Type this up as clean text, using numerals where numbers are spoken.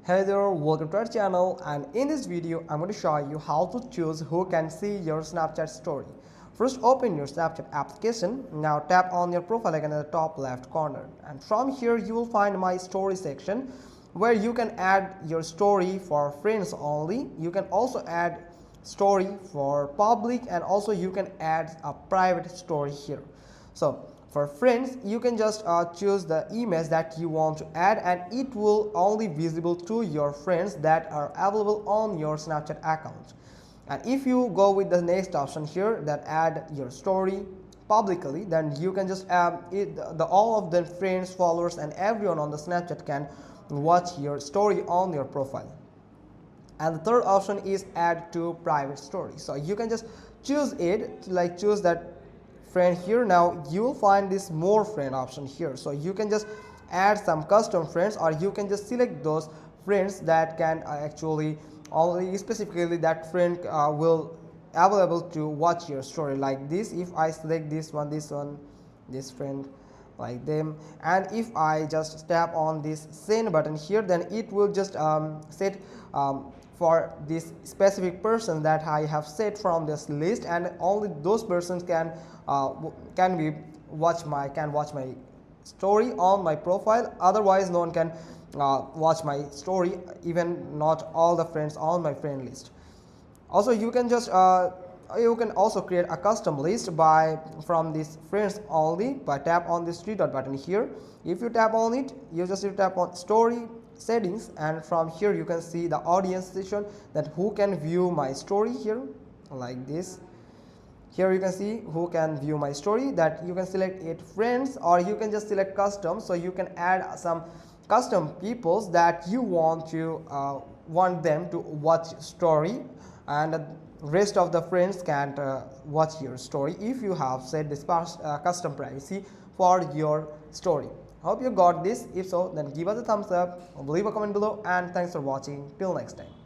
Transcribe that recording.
Hey there, welcome to our channel, and in this video I'm going to show you how to choose who can see your Snapchat story. First, open your Snapchat application. Now tap on your profile icon at the top left corner, and from here you will find my story section where you can add your story for friends only. You can also add story for public, and also you can add a private story here. So for friends, you can just choose the image that you want to add, and it will only visible to your friends that are available on your Snapchat account. And if you go with the next option here, that add your story publicly, then you can just all of the friends, followers, and everyone on the Snapchat can watch your story on your profile. And the third option is add to private story. So you can just choose it, like choose that friend here. Now you will find this more friend option here, so you can just add some custom friends, or you can just select those friends that can actually only specifically that friend will available to watch your story. Like this, if I select this one, this friend, like them, and if I just tap on this send button here, then it will just set for this specific person that I have set from this list, and only those persons can watch my story on my profile. Otherwise no one can watch my story, even not all the friends on my friend list. Also, you can just you can also create a custom list by from these friends only by tap on this three dot button here. If you tap on it, you just tap on story settings, and from here you can see the audience section, that who can view my story here, like this. Here you can see who can view my story, that you can select it friends, or you can just select custom, so you can add some custom peoples that you want to want them to watch story, and the rest of the friends can't watch your story if you have set this custom privacy for your story. Hope you got this. If so, then give us a thumbs up, leave a comment below, and thanks for watching. Till next time.